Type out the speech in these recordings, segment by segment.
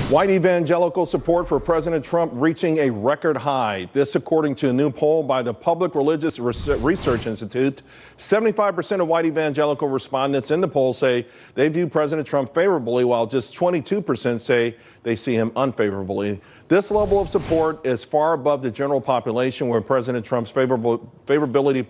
White evangelical support for President Trump reaching a record high. This according to a new poll by the Public Religious Research Institute. 75% of white evangelical respondents in the poll say they view President Trump favorably, while just 22% say they see him unfavorably. This level of support is far above the general population, where President Trump's favorability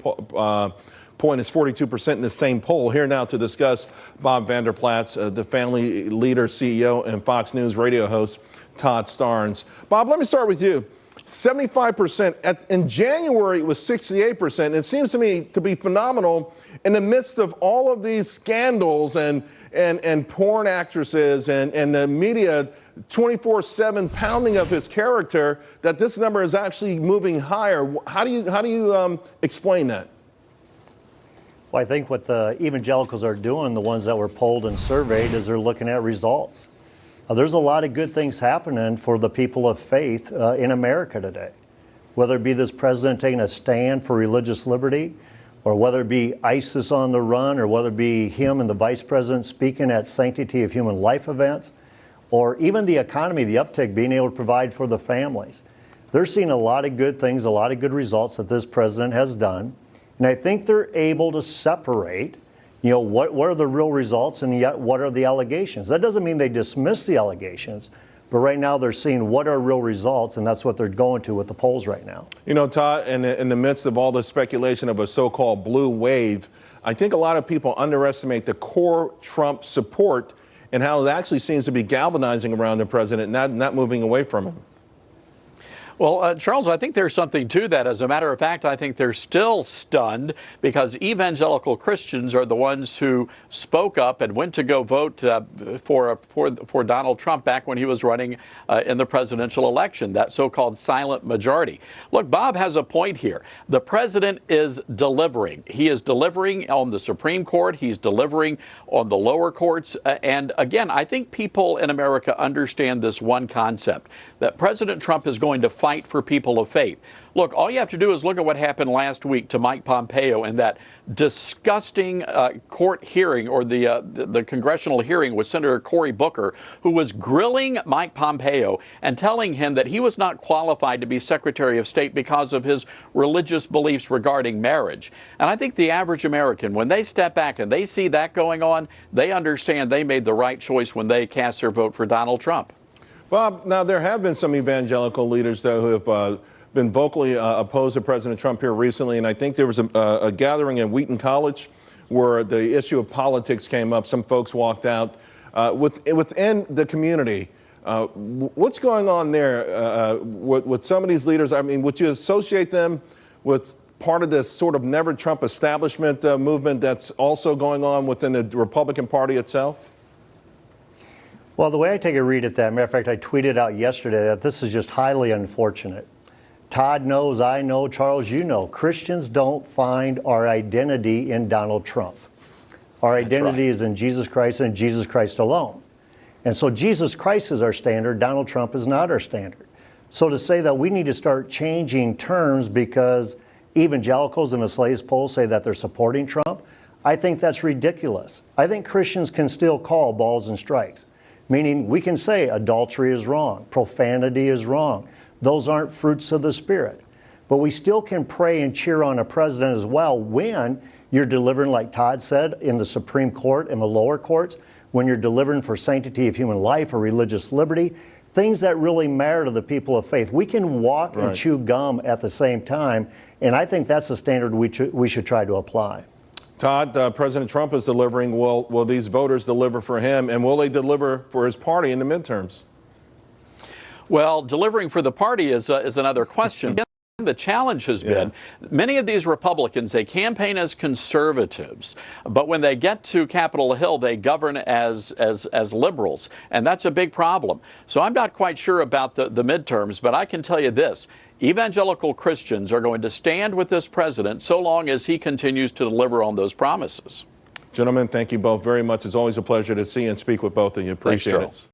point is 42% in the same poll. Here now to discuss, Bob Vander Plaats, the family leader, CEO, and Fox News radio host, Todd Starnes. Bob, let me start with you. 75%. In January, it was 68%. It seems to me to be phenomenal in the midst of all of these scandals and porn actresses and the media 24/7 pounding of his character, that this number is actually moving higher. How do you explain that? Well, I think what the evangelicals are doing, the ones that were polled and surveyed, is they're looking at results. There's a lot of good things happening for the people of faith in America today. Whether it be this president taking a stand for religious liberty, or whether it be ISIS on the run, or whether it be him and the vice president speaking at Sanctity of Human Life events, or even the economy, the uptick, being able to provide for the families. They're seeing a lot of good things, a lot of good results that this president has done. And I think they're able to separate, what are the real results and yet what are the allegations. That doesn't mean they dismiss the allegations, but right now they're seeing what are real results, and that's what they're going to with the polls right now. Todd, in the midst of all the speculation of a so-called blue wave, I think a lot of people underestimate the core Trump support and how it actually seems to be galvanizing around the president, not moving away from him. Well, Charles, I think there's something to that. As a matter of fact, I think they're still stunned because evangelical Christians are the ones who spoke up and went to go vote for Donald Trump back when he was running in the presidential election, that so-called silent majority. Look, Bob has a point here. The president is delivering. He is delivering on the Supreme Court. He's delivering on the lower courts. And again, I think people in America understand this one concept, that President Trump is going to fight for people of faith. Look, all you have to do is look at what happened last week to Mike Pompeo and that disgusting court hearing, or the congressional hearing with Senator Cory Booker, who was grilling Mike Pompeo and telling him that he was not qualified to be Secretary of State because of his religious beliefs regarding marriage. And I think the average American, when they step back and they see that going on, they understand they made the right choice when they cast their vote for Donald Trump. Bob, now there have been some evangelical leaders, though, who have been vocally opposed to President Trump here recently, and I think there was a gathering at Wheaton College where the issue of politics came up. Some folks walked out. Within the community, what's going on there with some of these leaders? I mean, would you associate them with part of this sort of never Trump establishment movement that's also going on within the Republican Party itself? Well, the way I take a read at that, matter of fact, I tweeted out yesterday that this is just highly unfortunate. Todd knows, I know, Charles, you know, Christians don't find our identity in Donald Trump. Our identity is in Jesus Christ and Jesus Christ alone. And so Jesus Christ is our standard. Donald Trump is not our standard. So to say that we need to start changing terms because evangelicals in the Slaves poll say that they're supporting Trump, I think that's ridiculous. I think Christians can still call balls and strikes. Meaning we can say adultery is wrong, profanity is wrong. Those aren't fruits of the Spirit. But we still can pray and cheer on a president as well when you're delivering, like Todd said, in the Supreme Court and the lower courts, when you're delivering for sanctity of human life or religious liberty, things that really matter to the people of faith. We can walk and chew gum at the same time, and I think that's the standard we should try to apply. Todd, President Trump is delivering. Will these voters deliver for him, and will they deliver for his party in the midterms? Well, delivering for the party is another question. The challenge has been many of these Republicans, they campaign as conservatives, but when they get to Capitol Hill, they govern as liberals, and that's a big problem. So I'm not quite sure about the midterms, but I can tell you this. Evangelical Christians are going to stand with this president so long as he continues to deliver on those promises. Gentlemen, thank you both very much. It's always a pleasure to see and speak with both of you. Appreciate it.